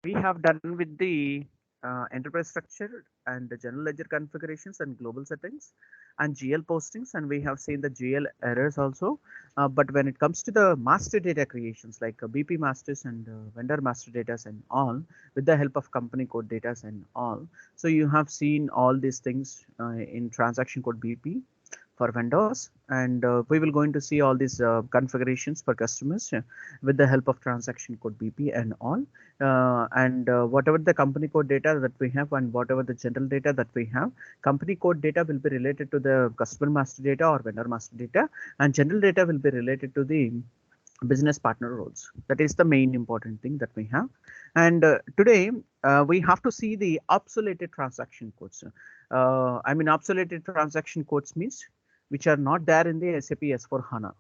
We have done with the enterprise structure and the general ledger configurations and global settings and GL postings, and we have seen the GL errors also. But when it comes to the master data creations like BP masters and vendor master data and all, with the help of company code data and all, so you have seen all these things in transaction code BP for vendors, and we will going to see all these configurations for customers with the help of transaction code BP and all, and whatever the company code data that we have and whatever the general data that we have, company code data will be related to the customer master data or vendor master data, and general data will be related to the business partner roles. That is the main important thing that we have. And today we have to see the obsoleted transaction codes. I mean, obsoleted transaction codes means which are not there in the SAP S4 HANA.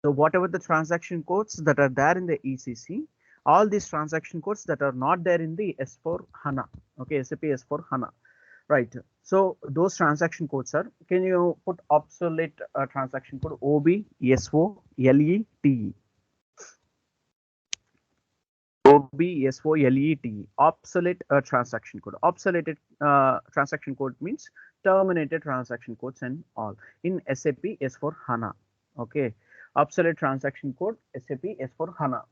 So whatever the transaction codes that are there in the ECC, all these transaction codes that are not there in the S4 HANA, okay, SAP S4 HANA, right? So those transaction codes are, can you put obsolete transaction code OBSOLETE, OBSOLETE, obsolete transaction code. Obsoleted transaction code means terminated transaction codes and all in SAP S4 HANA. Okay, obsolete transaction code SAP S4 HANA.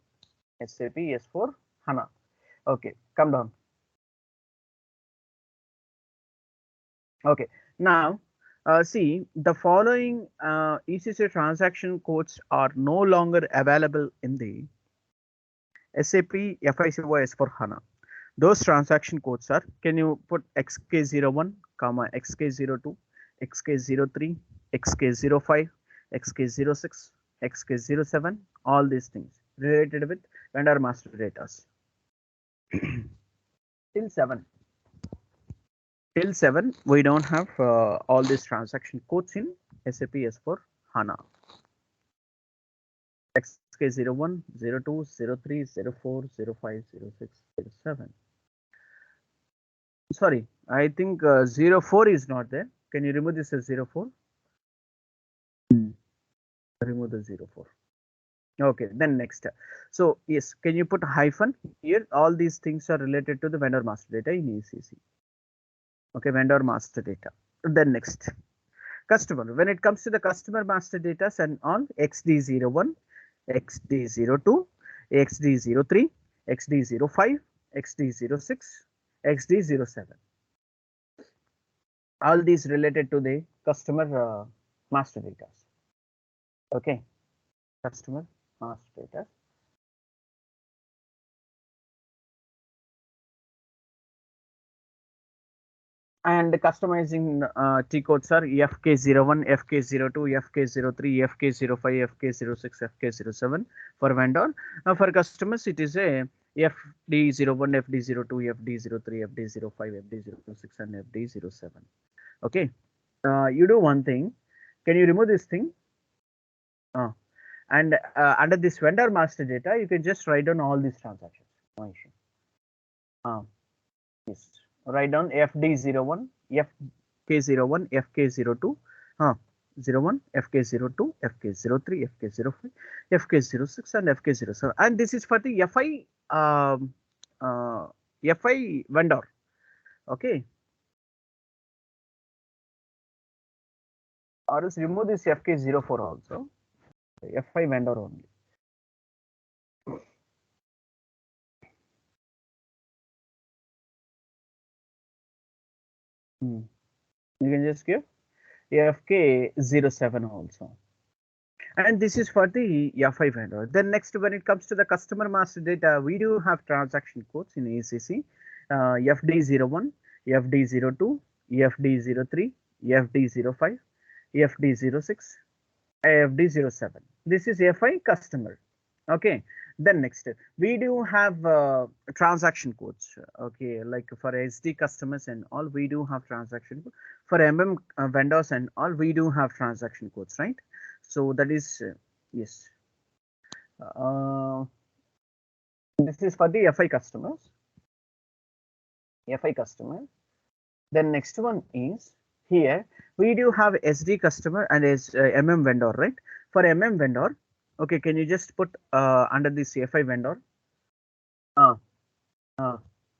SAP S4 HANA. Okay, come down. Okay, now see the following ECC transaction codes are no longer available in the SAP FICO S4 HANA. Those transaction codes are, can you put XK01, XK02, XK03, XK05, XK06, XK07, all these things related with vendor master data. Till 7. Till 7, we don't have all these transaction codes in SAP S4 HANA. XK01, 02, 03, 04, 05, 06, 07. Sorry, I think 04 is not there. Can you remove this as 04? Remove the 04. Okay, then next. So yes, can you put hyphen here? All these things are related to the vendor master data in ECC. Okay, vendor master data. Then next, customer. When it comes to the customer master data and on XD01, XD02, XD03, XD05, XD06, XD07. All these related to the customer master data. Okay, customer master data. And customizing T codes are FK01, FK02, FK03, FK05, FK06, FK07 for vendor. For customers, it is a FD01, FD02, FD03, FD05, FD06, and FD07. Okay, you do one thing. Can you remove this thing? And under this vendor master data, you can just write down all these transactions. No issue. Yes. Write down FD01, FK01, FK02, 01, FK02, FK03, FK05, FK06, and FK07. And this is for the FI vendor. Okay. Or else remove this FK04 also. FI vendor only. You can just give FK07 also. And this is for the FI vendor. Then next, when it comes to the customer master data, we do have transaction codes in ACC, FD01, FD02, FD03, FD05, FD06, FD07. This is FI customer. Okay. Then next, we do have transaction codes. Okay, like for SD customers and all, we do have transaction code. For vendors and all, we do have transaction codes, right? So that is yes. This is for the FI customers. FI customer. Then next one is here we do have SD customer and as MM vendor, right? For MM vendor, okay, can you just put under this FI vendor?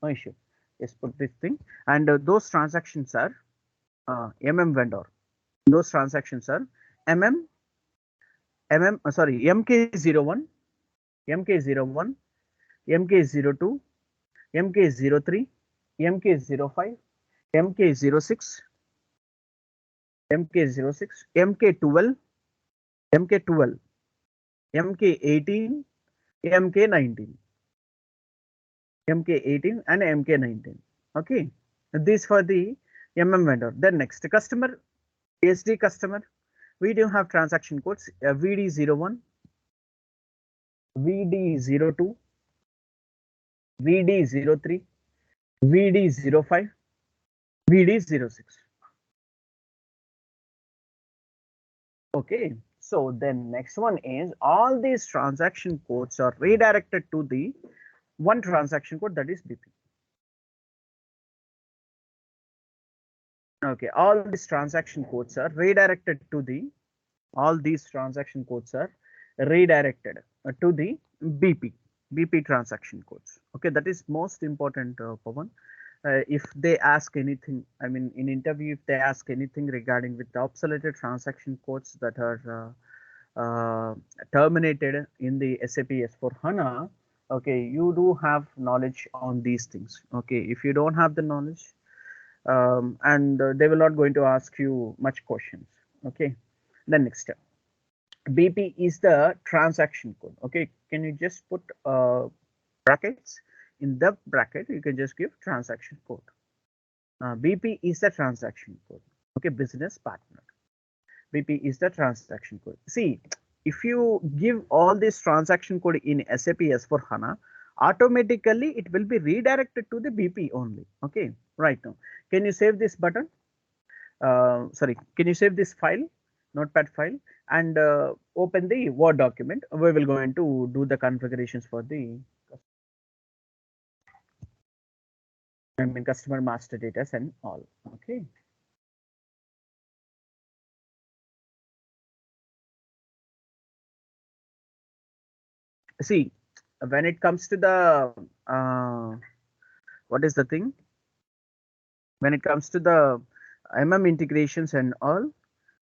no issue. Yes, put this thing, and those transactions are vendor. Those transactions are mm sorry, mk01, mk01, mk02, mk03, mk05, mk06, mk06, mk12, mk12, mk18, mk19, mk18 and mk19. Okay, this for the vendor. Then next, customer, SD customer, we do have transaction codes VD01, VD02, VD03, VD05, VD06. Okay, so then next one is all these transaction codes are redirected to the one transaction code, that is BP. Okay, all these transaction codes are redirected to the to the BP transaction codes. Okay, that is most important, Pawan. If they ask anything, I mean, in interview, if they ask anything regarding with the obsoleted transaction codes that are terminated in the SAP S/4HANA, okay, you do have knowledge on these things. Okay, if you don't have the knowledge, and they will not going to ask you much questions. Okay, then next step, BP is the transaction code. Okay, can you just put brackets? In the bracket, you can just give transaction code. BP is the transaction code. Okay, business partner. BP is the transaction code. See, if you give all this transaction code in SAP S/4HANA, automatically it will be redirected to the BP only. Okay, right now. Can you save this button? Sorry, can you save this file, notepad file, and open the Word document? We will going to do the configurations for the customer master data and all. Okay. See, when it comes to the what is the thing? When it comes to the integrations and all,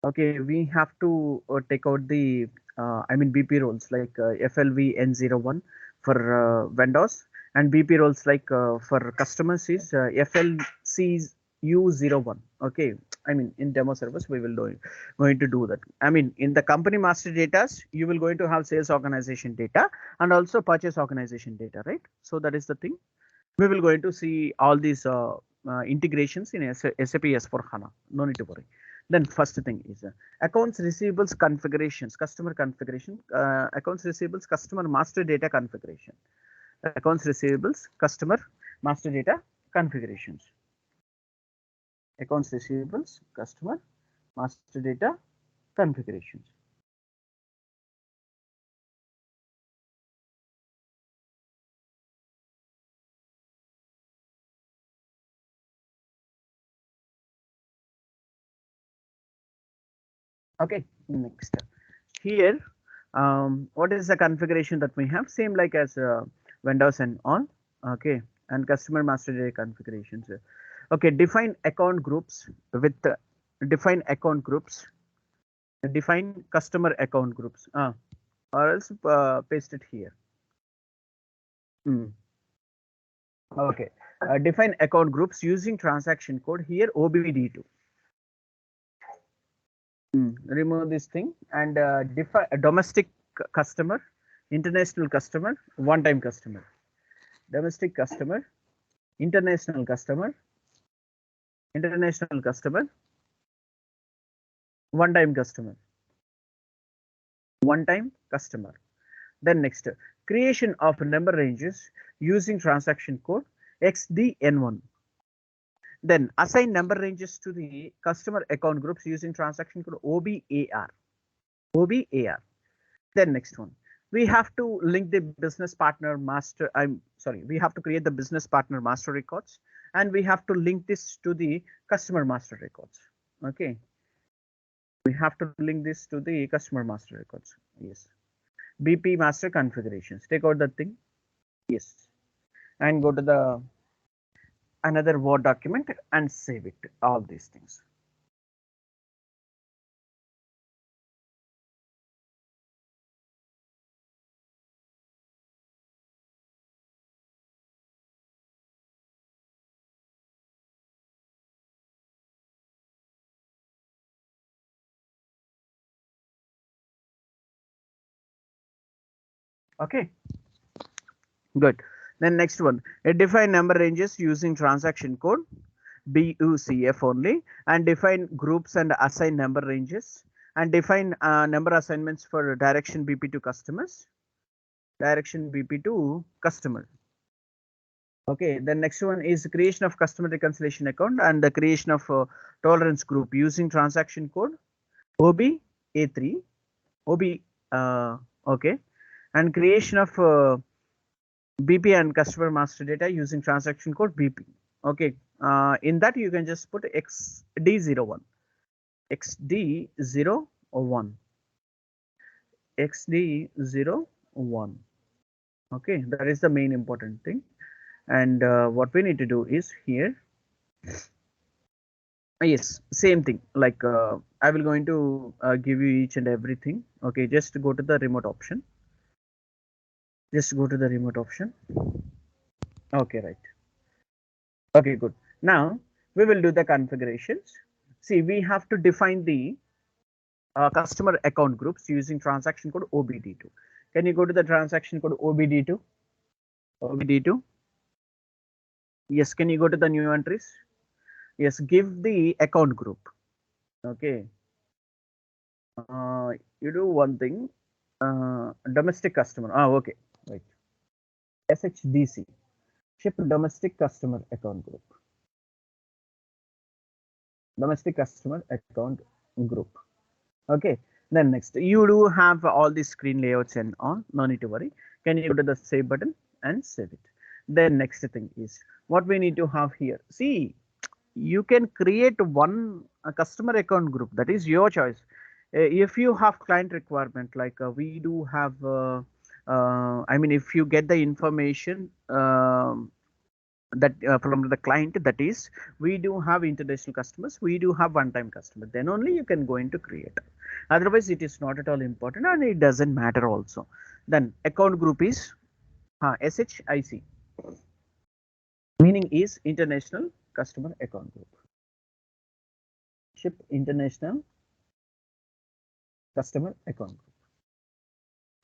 okay, we have to take out the BP roles like FLVN01 for vendors, and BP roles like for customers is FLCU01. Okay, in demo service we will going to do that. In the company master data, you will going to have sales organization data and also purchase organization data, right? So that is the thing. We will going to see all these integrations in SAP S/4HANA. No need to worry. Then first thing is accounts receivables configurations, customer configuration, accounts receivables customer master data configuration, accounts receivables customer master data configurations, accounts receivables customer master data configurations. Okay, next here, what is the configuration that we have? Same like as vendors and all. Okay, and customer master data configurations. Okay, define account groups with define account groups, define customer account groups, or else paste it here. Okay, define account groups using transaction code here OBD2. Remove this thing and define a domestic customer, international customer, one-time customer, domestic customer, international customer, one-time customer, one-time customer. Then next, creation of number ranges using transaction code XDN1. Then assign number ranges to the customer account groups using transaction code OBAR. OBAR. Then next one, we have to link the business partner master. We have to create the business partner master records, and we have to link this to the customer master records. Okay, we have to link this to the customer master records. Yes, BP master configurations. Take out that thing. Yes, and go to the another Word document and save it, all these things. Okay, good. Then next one, define number ranges using transaction code BUCF only, and define groups and assign number ranges, and define number assignments for direction BP to customers, direction BP to customer. Okay, the next one is creation of customer reconciliation account and the creation of tolerance group using transaction code OB-A3, OB, okay, and creation of BP and customer master data using transaction code BP. Okay, in that you can just put XD01, XD01, XD01. Okay, that is the main important thing. And what we need to do is here, yes, same thing, like I will going to give you each and everything. Okay, just go to the remote option. Just go to the remote option. Okay, right. Okay, good. Now we will do the configurations. See, we have to define the customer account groups using transaction code OBD2. Can you go to the transaction code OBD2? OBD2. Yes, can you go to the new entries? Yes, give the account group. Okay. You do one thing. Domestic customer. Okay, right. SHDC. Ship domestic customer account group. Domestic customer account group. Okay. Then next, you do have all these screen layouts and all. No need to worry. Can you go to the save button and save it? Then next thing is what we need to have here. See, you can create one customer account group, that is your choice. If you have client requirement, like we do have I mean, if you get the information that from the client, that is we do have international customers, we do have one-time customer, then only you can go into create. Otherwise it is not at all important and it doesn't matter also. Then account group is SHIC, meaning is international customer account group. Ship international customer account group.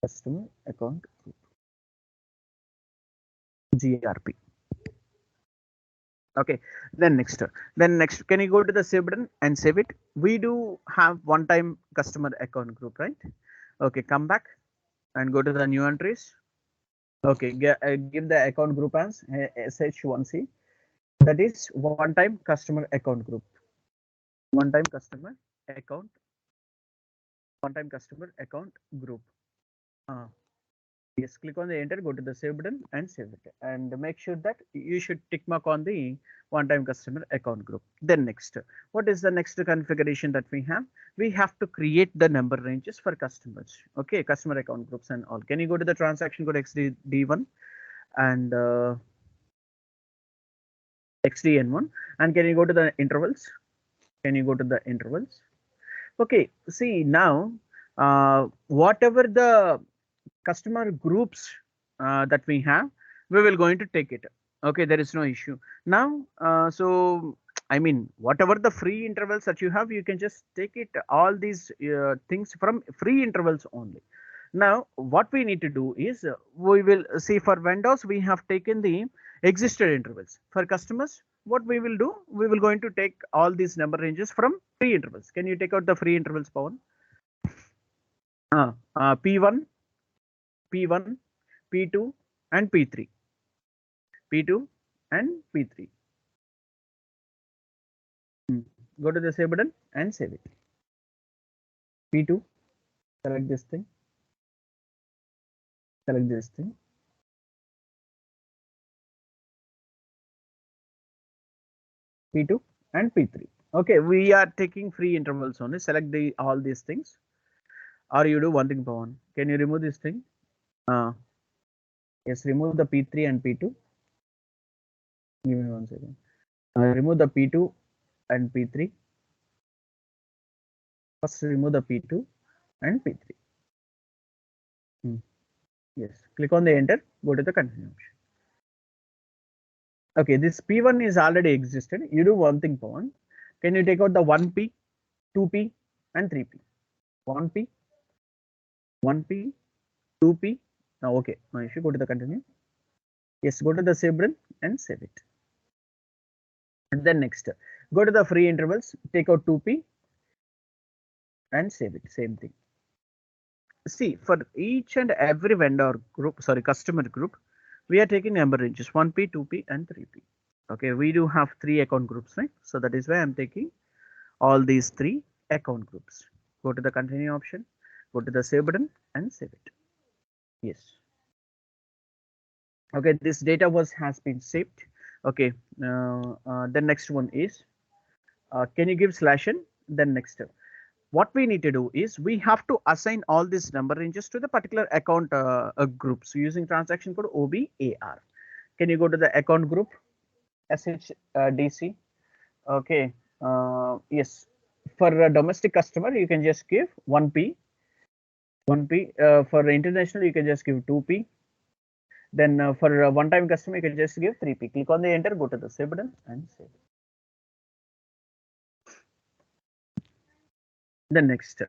Customer account group. GRP. Okay, then next, can you go to the save button and save it? We do have one-time customer account group, right? Okay, come back and go to the new entries. Okay, give the account group as SH1C, that is one-time customer account group. One-time customer account, one-time customer account group. Yes, click on the enter, go to the save button and save it, and make sure that you should tick mark on the one-time customer account group. Then next, what is the next configuration that we have? We have to create the number ranges for customers. Okay, customer account groups and all. Can you go to the transaction code XD1 and XDN1, and can you go to the intervals? Can you go to the intervals? Okay, see now, whatever the customer groups that we have, we will going to take it. Okay, there is no issue now. So I mean, whatever the free intervals that you have, you can just take it, all these things from free intervals only. Now what we need to do is we will see, for vendors we have taken the existed intervals. For customers, what we will do, we will going to take all these number ranges from free intervals. Can you take out the free intervals, Pawan? P1, P1, P2 and P3. P2 and P3. Go to the save button and save it. P2, select this thing. Select this thing. P2 and P3. Okay, we are taking free intervals only. Select the all these things. Or you do one thing, Pawan. Can you remove this thing? Yes, remove the P3 and P2. Give me 1 second. Remove the P2 and P3. First remove the P2 and P3. Yes, click on the enter, go to the continue option. Okay, this P1 is already existed. You do one thing, Pawan. Can you take out the 1P, 2P, and 3P? 1P, 1P, 2P. Now, okay, now if you go to the continue, yes, go to the save run and save it. And then next, go to the free intervals, take out 2P and save it. Same thing. See, for each and every vendor group, sorry, customer group, we are taking number ranges 1P, 2P, and 3P. Okay, we do have 3 account groups, right? So that is why I'm taking all these 3 account groups. Go to the continue option, go to the save button and save it. Yes. Okay, this data has been saved. Okay, the next one is, can you give /n? Then next, what we need to do is we have to assign all these number ranges to the particular account groups using transaction code OBAR. Can you go to the account group SHDC? Okay, yes. For a domestic customer, you can just give 1P. 1P. For international, you can just give 2P. Then for a one-time customer, you can just give 3P. Click on the enter, go to the save button and save. Then next.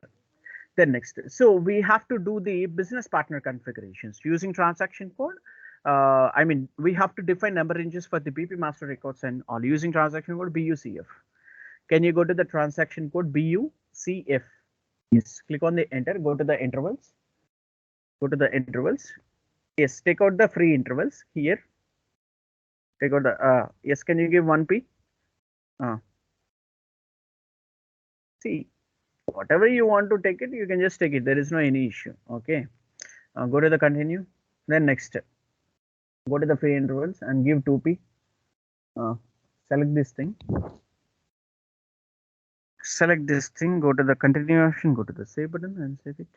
So we have to do the business partner configurations using transaction code. I mean, we have to define number ranges for the BP master records and all using transaction code BUCF. Can you go to the transaction code BUCF? Yes, click on the enter, go to the intervals. Go to the intervals. Yes, take out the free intervals here. Take out the, yes, can you give 1P? See, whatever you want to take it, you can just take it. There is no any issue. Okay. Go to the continue. Then next, go to the free intervals and give 2P. Select this thing. Select this thing. Go to the continue option. Go to the save button and save it.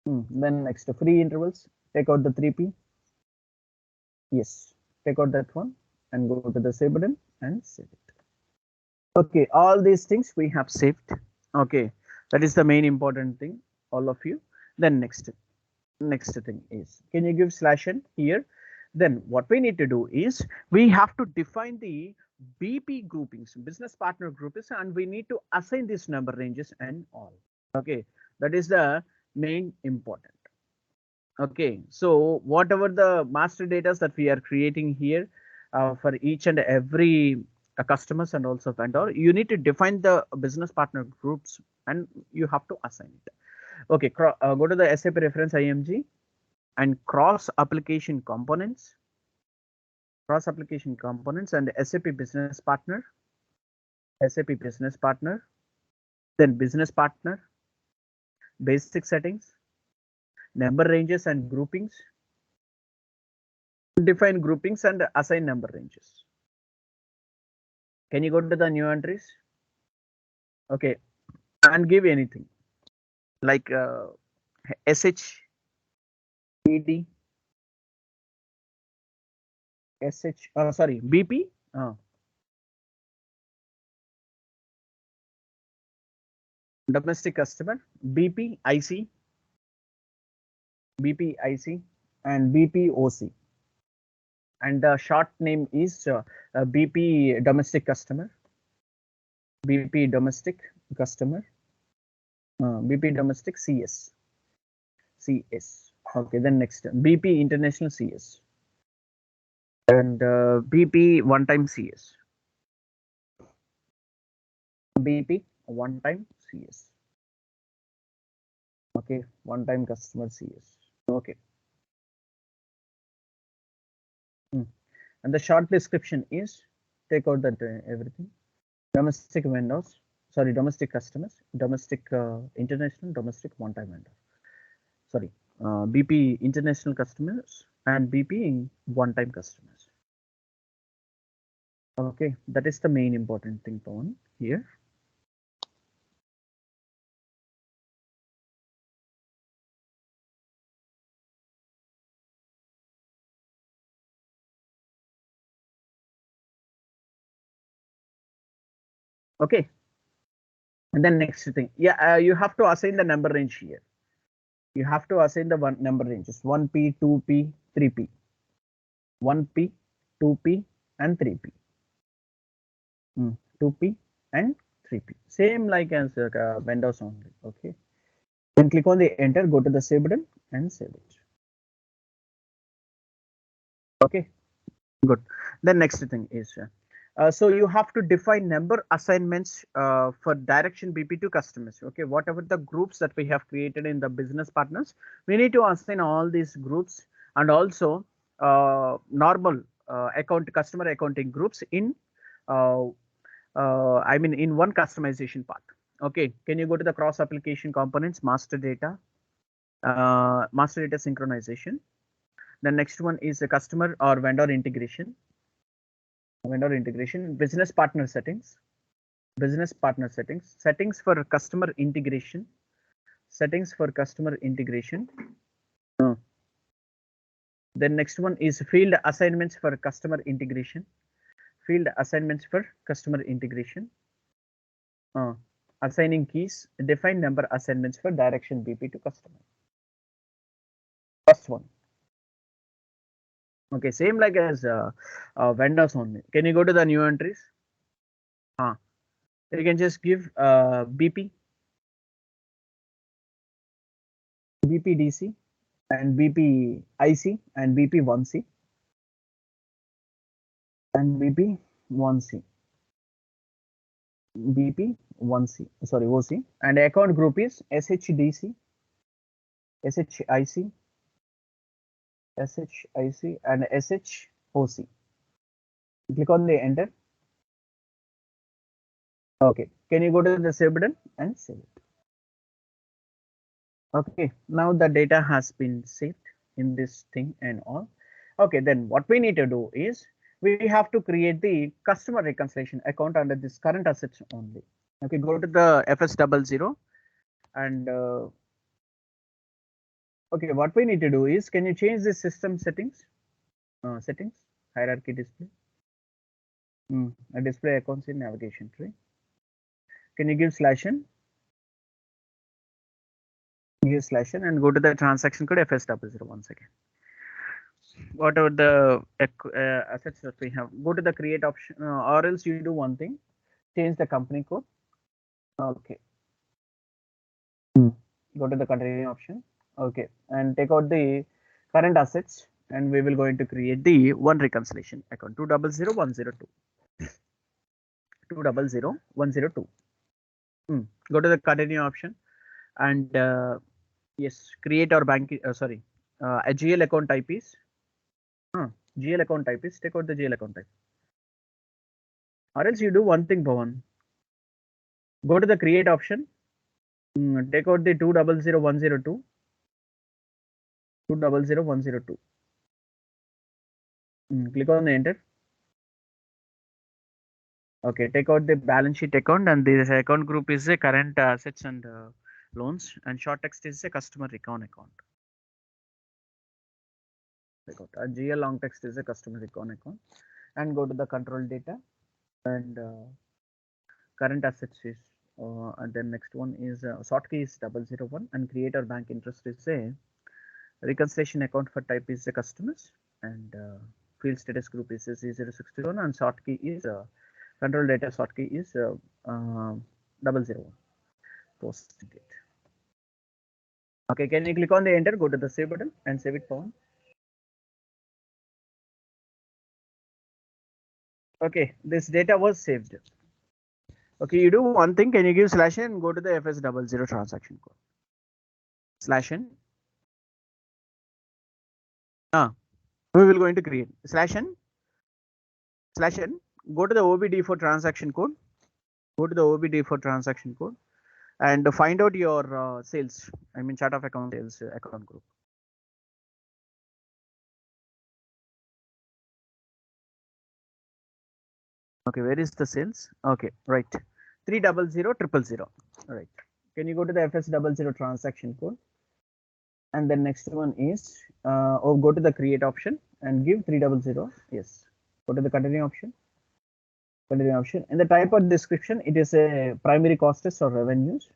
Then next, free intervals. Take out the 3P. Yes. Take out that one and go to the save button and save it. Okay. All these things we have saved. Okay. That is the main important thing. All of you. Then next thing is, can you give /n here? Then what we need to do is we have to define the BP groupings, business partner groupings, and we need to assign these number ranges and all. Okay, that is the main important. Okay, so whatever the master data that we are creating here for each and every customers and also vendor, you need to define the business partner groups and you have to assign it. Okay, go to the SAP reference IMG and cross application components and SAP business partner, then business partner, basic settings, number ranges and groupings, define groupings and assign number ranges. Can you go to the new entries? Okay, and give anything like SHPD, BP, domestic customer, BP IC, and BPOC. And the short name is BP domestic customer, BP domestic customer, BP domestic CS. Okay, then next BP international CS and BP one time CS. BP one time CS. Okay, one time customer CS. Okay. And the short description is, take out that everything. Domestic vendors, sorry, domestic customers, domestic international, domestic one time vendor. Sorry, BP international customers and BP one time customers. Okay, that is the main important thing, Pawan, here. Okay. And then next thing, yeah, you have to assign the number range here. You have to assign the one number ranges 1p, 2p, 3p, 1p, 2p, and 3p. 2p and 3p. Same like as vendors only. Okay. Then click on the enter, go to the save button and save it. Okay. Good. The next thing is so you have to define number assignments for direction BP to customers. Okay, whatever the groups that we have created in the business partners, we need to assign all these groups and also normal account customer accounting groups in uh, I mean in one customization path. Okay, can you go to the cross application components, master data synchronization. The next one is a customer or vendor integration. Business partner settings, settings for customer integration, Uh, then next one is field assignments for customer integration, Uh, assigning keys, define number assignments for direction BP to customer. First one. Okay, same like as vendors only. Can you go to the new entries? You can just give BP, BPDC, and BPIC, and BP1C, and BP1C, BP1C, sorry, OC, and account group is SHDC, SHIC, and SHOC. Click on the enter. Okay, can you go to the save button and save it? Okay, now the data has been saved in this thing and all. Okay, then what we need to do is we have to create the customer reconciliation account under this current assets only. Okay, go to the FS00 and okay, what we need to do is, can you change the system settings? Settings, hierarchy display, display accounts in navigation tree. Can you give /n? Give /n and go to the transaction code FS00 once again. Whatever the assets that we have, go to the create option, or else you do one thing, change the company code. Okay. Go to the continue option. Okay, and take out the current assets, and we will going to create the one reconciliation account 2000102. 2000102. Go to the continue option, and yes, create our bank. Sorry, a GL account type is. GL account type is, take out the GL account type. Or else you do one thing, Bhavan. Go to the create option. Take out the 2000102. 2000102. Click on the enter. Okay, take out the balance sheet account, and this account group is a current assets and loans, and short text is a customer account. A GL long text is a customer account, and go to the control data, and current assets is, and then next one is sort key is 001, and creator bank interest is a reconciliation account for type is the customers, and field status group is 061, and sort key is control data sort key is 001. Post date. Okay, can you click on the enter, go to the save button and save it down. Okay, this data was saved. Okay, you do one thing, can you give /n and go to the FS00 transaction code. /n. We will going to create /n. Go to the OBD for transaction code. And find out your sales. I mean chart of account sales account group. Okay, where is the sales? Okay, right. 3000000. Right. Can you go to the FS00 transaction code? And then next one is go to the create option and give 300. Yes. Go to the continue option. Continue option. In the type of description, it is a primary costs or revenues,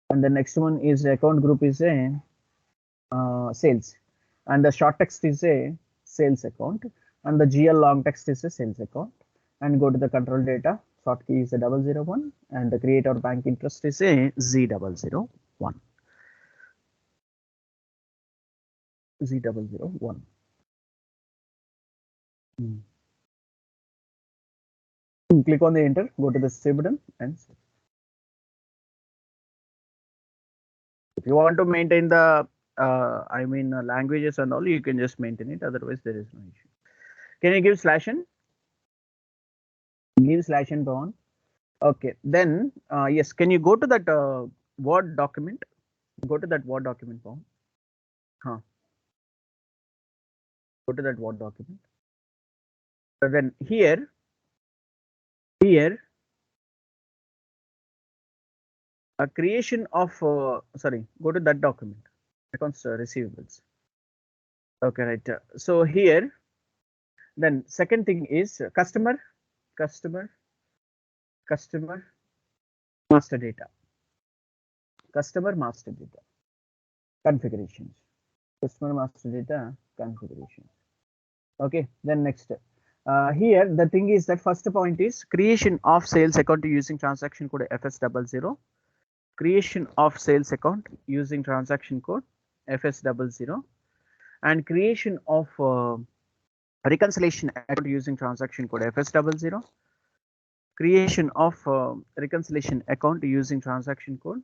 and the next one is account group is a sales, and the short text is a sales account, and the GL long text is a sales account. And go to the control data. Short key is a 001, and the create or bank interest is a Z001. Z001. Click on the enter, go to the save button and save. If you want to maintain the languages and all, you can just maintain it. Otherwise, there is no issue. Can you give /n? Give /n on. Okay, then yes, can you go to that Word document? Go to that Word document form. Go to that Word document. So then here, a creation of sorry, go to that document. Accounts receivables. Okay, right. So here, then second thing is customer master data. Customer master data configurations. Customer master data configurations. Okay, then next. Here the thing is that first point is creation of sales account using transaction code FS00. Creation of sales account using transaction code FS00, and creation of reconciliation account using transaction code FS00. Creation of reconciliation account using transaction code.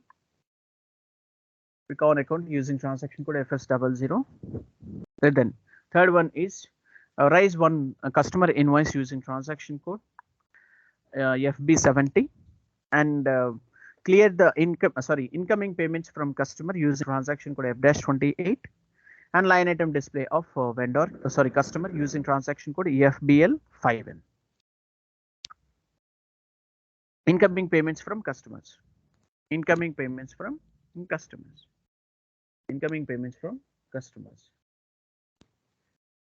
Recon account using transaction code FS00. Then third one is raise one customer invoice using transaction code FB70, and clear the incoming payments from customer using transaction code F-28, and line item display of customer using transaction code FBL5N. Incoming payments from customers. Incoming payments from customers. Incoming payments from customers.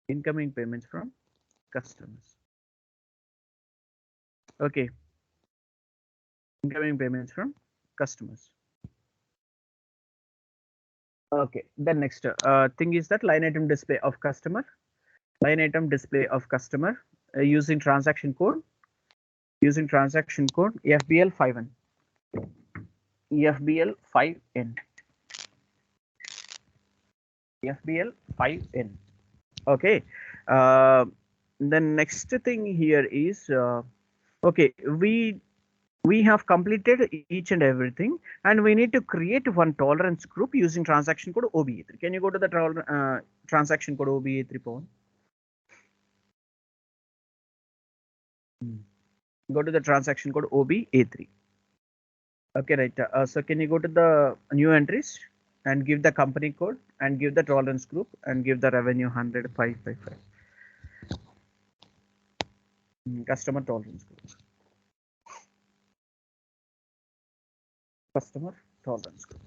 Incoming payments from customers. Okay. Incoming payments from customers. Okay. Then next thing is that line item display of customer. Line item display of customer using transaction code. Using transaction code FBL5N. FBL5N. FBL5N. Okay. Then next thing here is okay, we have completed each and everything, and we need to create one tolerance group using transaction code OBA3. Can you go to the transaction code OBA3, Pawan? Go to the transaction code OBA3. Okay, right. So can you go to the new entries and give the company code and give the tolerance group and give the revenue 100,555. Customer tolerance group. Customer tolerance group.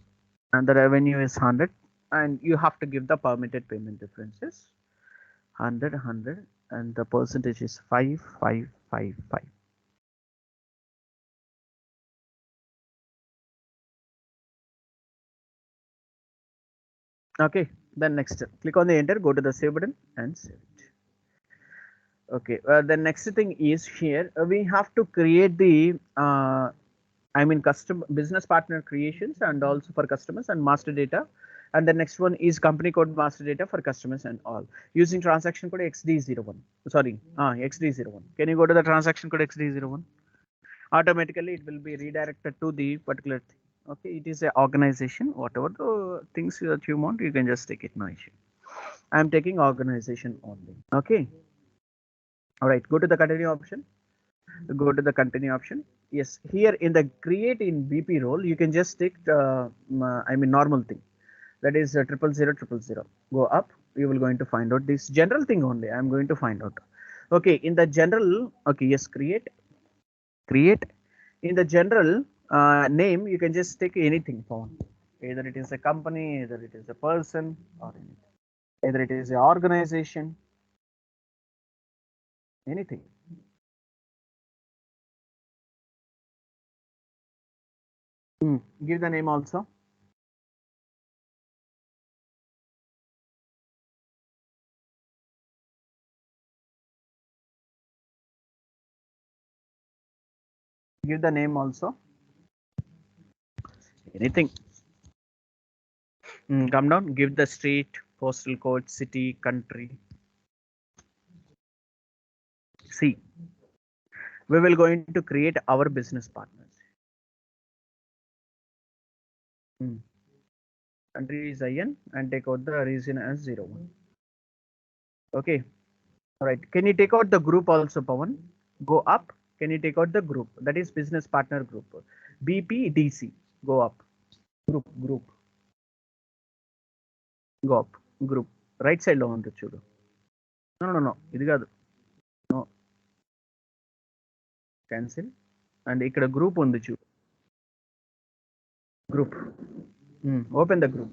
And the revenue is 100, and you have to give the permitted payment differences 100, and the percentage is 5555. Okay, then next, click on the enter, go to the save button and save it. Okay, the next thing is here we have to create the custom business partner creations, and also for customers, and master data. And the next one is company code master data for customers and all using transaction code XD01. Sorry, XD01. Can you go to the transaction code XD01? Automatically it will be redirected to the particular thing. Okay, it is an organization. Whatever the things that you want, you can just take it, no issue. I'm taking organization only. Okay. All right, go to the continue option. Go to the continue option. Yes, here in the create in BP role, you can just take normal thing. That is 00000. Go up, you will going to find out this general thing only. I'm going to find out. Okay, in the general, okay, yes, create. In the general name, you can just take anything for either it is a company, either it is a person, or anything. Either it is an organization, anything. Give the name also. Give the name also. Anything. Come down. Give the street, postal code, city, country. See, we will going to create our business partners. Country is IN and take out the region as 01. Okay. All right. Can you take out the group also, Pawan? Go up. Can you take out the group? That is business partner group. BPDC. Go up. Group. Go up. Group. Right side lo undi chudu. No. Idi kaadu. No. Cancel. And ikkada group undi chudu. Group. Open the group.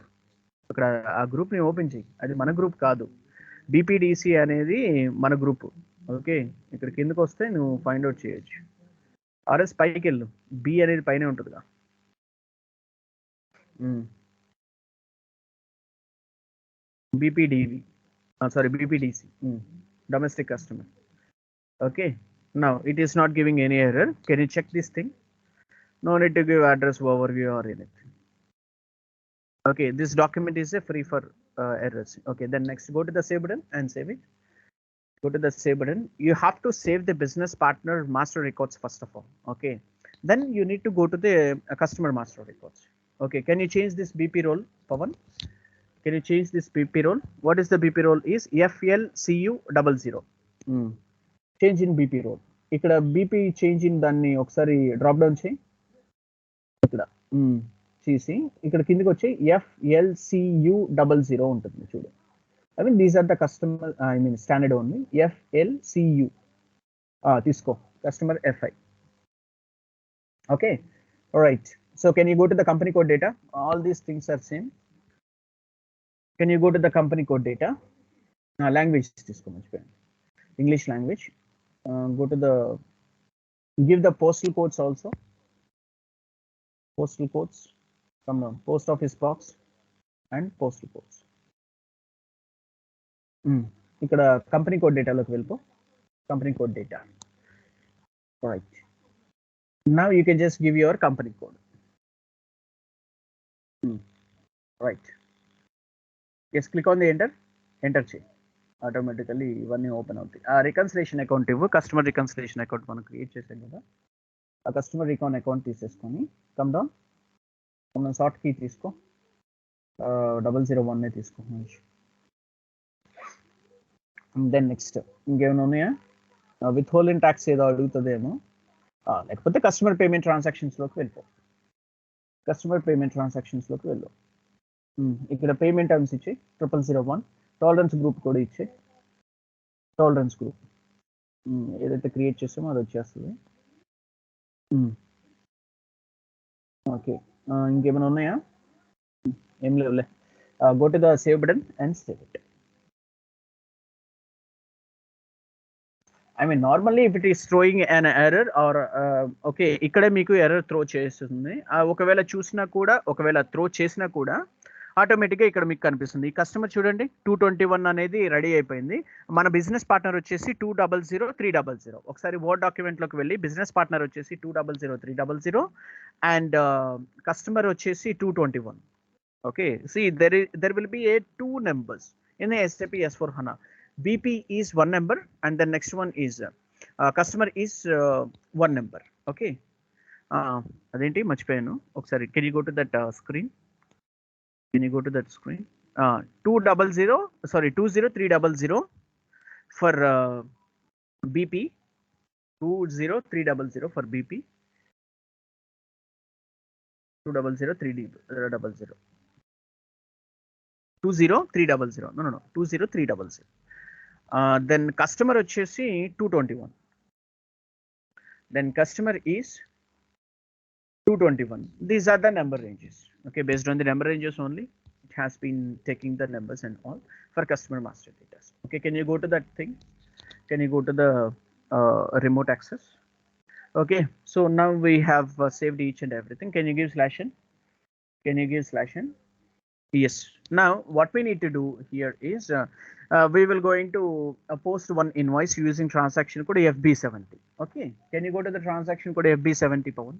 అక్కడ ఆ group ని open చేయి. అది మన group కాదు. బీపీడీసీ అనేది మన group. Okay, ఇక్కడ కిందకు వస్తే నువ్వు ఫైండ్ అవుట్ చేయొచ్చు. ఆర్ఎస్ పైకి వెళ్ళు. బి అనేది పైన ఉంటుందిగా. బీపీడీవి sorry బీపీడీసీ domestic customer. Okay, now it is not giving any error. Can you check this thing? No need to give address overview or anything. Okay, this document is free for errors. Okay, then next go to the save button and save it. Go to the save button. You have to save the business partner master records first of all. Okay, then you need to go to the customer master records. Okay, can you change this BP role, Pawan? Can you change this BP role? What is the BP role? Is FLCU00. Change in BP role. ఇక్కడ BP change in దాన్ని ఒకసారి drop down చేయి. ఇక్కడ చేసి ఇక్కడ కిందకి వచ్చి FLCU00 ఉంటుంది చూడు. I mean these are the customer, I mean standard only. FLCU తీసుకో, customer FI. Okay, all right. So can you go to the company code data? All these things are same. Can you go to the company code data? Language తీసుకో, మర్చిపోయాను. English language. Go to the, give the postal codes also. Postal codes, come down. Post office box and postal codes. ఇక్కడ company code డేటాలోకి వెళ్ళిపో. Company code data. Right. Now you can just give your company code. Right. Yes, click on the enter. Enter చేయి. Automatically ఇవన్నీ open అవుతాయి. ఆ reconciliation account ఇవ్వు. Customer reconciliation account మనం create చేసాం కదా, ఆ కస్టమర్ రికాన్ అకౌంట్ తీసేసుకొని కమ్ డౌన్. షార్ట్ కీ తీసుకో. 001 తీసుకో. దెన్ నెక్స్ట్ ఇంకేమైనా ఉన్నాయా? విత్ హోల్డింగ్ ట్యాక్స్ ఏదో అడుగుతుందేమో, లేకపోతే కస్టమర్ పేమెంట్ ట్రాన్సాక్షన్స్లోకి వెళ్ళిపో. కస్టమర్ పేమెంట్ ట్రాన్సాక్షన్స్లోకి వెళ్ళు. ఇక్కడ పేమెంట్ టర్మ్స్ ఇచ్చి 0001. టాలరెన్స్ గ్రూప్ కూడా ఇచ్చే. టాలరెన్స్ గ్రూప్ ఏదైతే క్రియేట్ చేసామో అది వచ్చేస్తుంది. ఓకే, ఇంకేమైనా ఉన్నాయా? ఏం లేవులే. Go to the save button and save it. I mean normally if it is throwing an error or okay, ఇక్కడే మీకు ఎర్రర్ త్రో చేస్తుంది. ఒకవేళ చూసినా కూడా, ఒకవేళ త్రో చేసినా కూడా ఆటోమేటిక్గా ఇక్కడ మీకు కనిపిస్తుంది. ఈ కస్టమర్ చూడండి 221 అనేది రెడీ అయిపోయింది. మన బిజినెస్ పార్ట్నర్ వచ్చేసి 2000300. ఒకసారి వర్డ్ డాక్యుమెంట్లోకి వెళ్ళి బిజినెస్ పార్ట్నర్ వచ్చేసి 2000300 అండ్ కస్టమర్ వచ్చేసి 221. Okay, see there will be a 2 numbers in the SAP S4 HANA. BP is 1 number and the next one is customer is 1 number. Okay, adenti marchipayanu okasari. Can you go to that screen? Can you go to that screen? 20300 for BP. 20300 for BP. 2000300. 20300. No. 20300. Then customer వచ్చేసి 221. Then customer is 221. These are the number ranges. Okay, based on the number ranges only, it has been taking the numbers and all for customer master data. Okay, can you go to that thing? Can you go to the remote access? Okay, so now we have saved each and everything. Can you give /n? Can you give /n? Yes. Now what we need to do here is we will going to post one invoice using transaction code FB70. Okay. Can you go to the transaction code FB70, Pawan?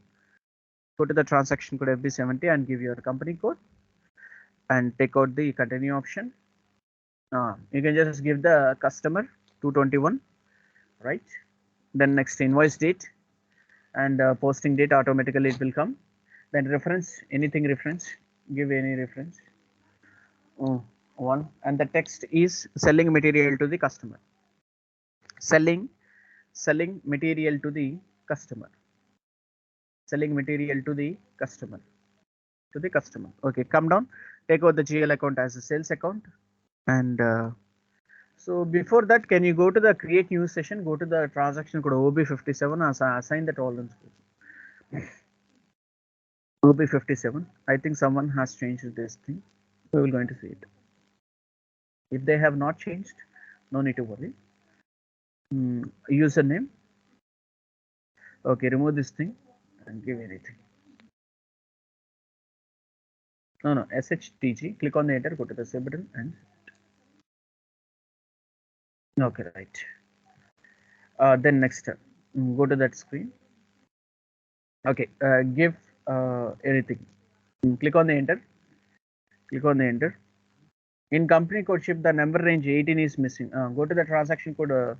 Go to the transaction code FB70 and give your company code and take out the continue option. You can just give the customer 221, right? Then next invoice date and posting date, automatically it will come. Then reference, anything reference, give any reference. One, and the text is selling material to the customer. Selling material to the customer. Selling material to the customer. To the customer. Okay, come down. Take out the GL account as a sales account. And so before that, can you go to the create new session? Go to the transaction code OB57. Assign that all. OB57. I think someone has changed this thing. We will going to see it. If they have not changed, no need to worry. Username. Okay, remove this thing and give anything. No, SHTG. Click on the enter, go to the save button and okay, right. Then next, go to that screen. Okay, give anything. Click on the enter. Click on the enter. In company code ship, the number range 18 is missing. Go to the transaction code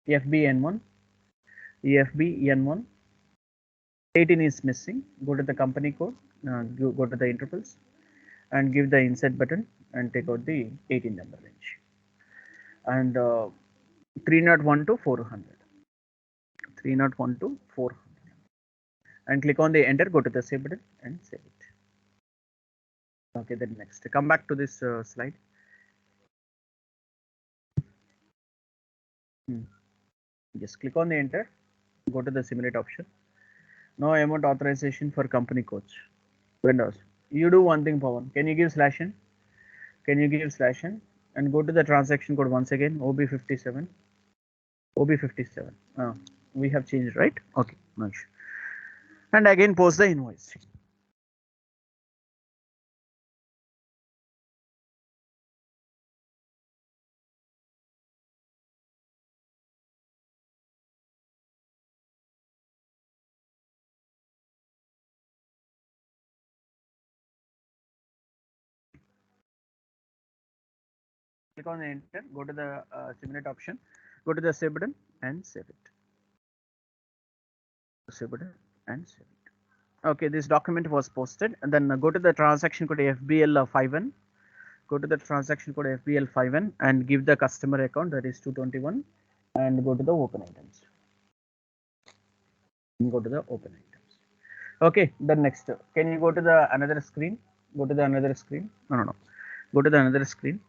FBN1. FBN1. 18 is missing. Go to the company code. Go to the intervals and give the insert button and take out the 18 number range. And 301 to 400. 301 to 400. And click on the enter. Go to the save button and save it. Okay, then next, come back to this slide. Just click on the enter. Go to the simulate option. No amount authorization for company codes. Windows. You do one thing, Pawan. Can you give /n? Can you give /n? And go to the transaction code once again. OB57. OB57. We have changed, right? Okay, nice. And again, post the invoice. Click on the enter, go to the simulate option, go to the save button and save it. Save button and save it. Okay, this document was posted, and then go to the transaction code FBL51. Go to the transaction code FBL51 and give the customer account, that is 221, and go to the open items. Go to the open items. Okay, then next, can you go to the another screen? Go to the another screen. No. Go to the another screen.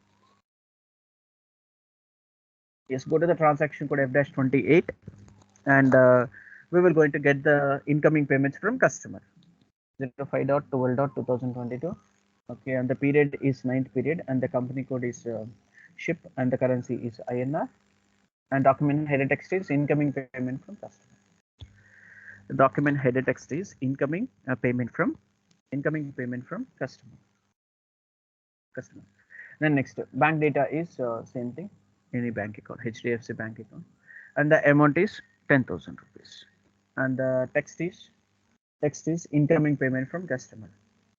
Yes, go to the transaction code F-28 and we will going to get the incoming payments from customer 05.12.2022. Okay, and the period is 9th period and the company code is ship and the currency is INR and document header text is incoming payment from customer. The document header text is incoming payment from customer. Then next, bank data is same thing, any bank account, HDFC bank account, and the amount is 10,000 rupees, and the text is incoming payment from customer.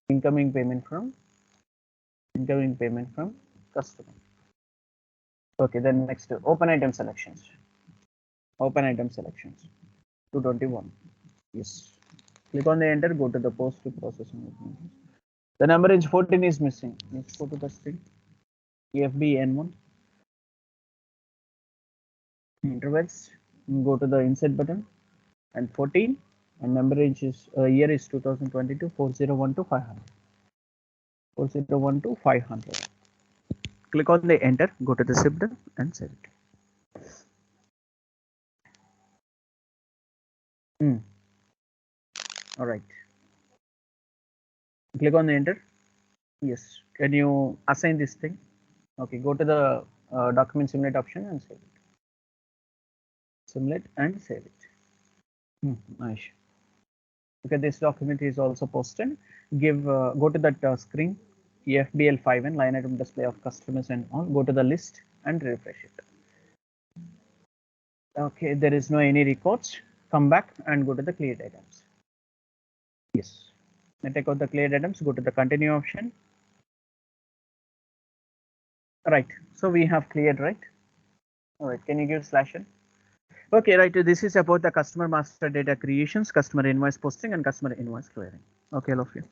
Incoming payment from customer. Okay, then next, open item selections. 221. Yes. Click on the enter. Go to the post to processing. The number range 14 is missing. Let's go to the string. FBN1. Intervals. Go to the insert button and 14. And number range is year is 2022. 401 to 500. 401 to 500. Click on the enter. Go to the save button and save it. All right. Click on the enter. Yes. Can you assign this thing? Okay. Go to the document simulate option and save it. Simulate and save it. Nice. Okay, this document is also posted. Go to that screen, FBL5N line item display of customers and all. Go to the list and refresh it. Okay, there is no any records. Come back and go to the cleared items. Yes. Now take out the cleared items. Go to the continue option. Right. So we have cleared, right? All right. Can you give /n? Okay, right. This is about the customer master data creations, customer invoice posting, and customer invoice clearing. Okay, all of you.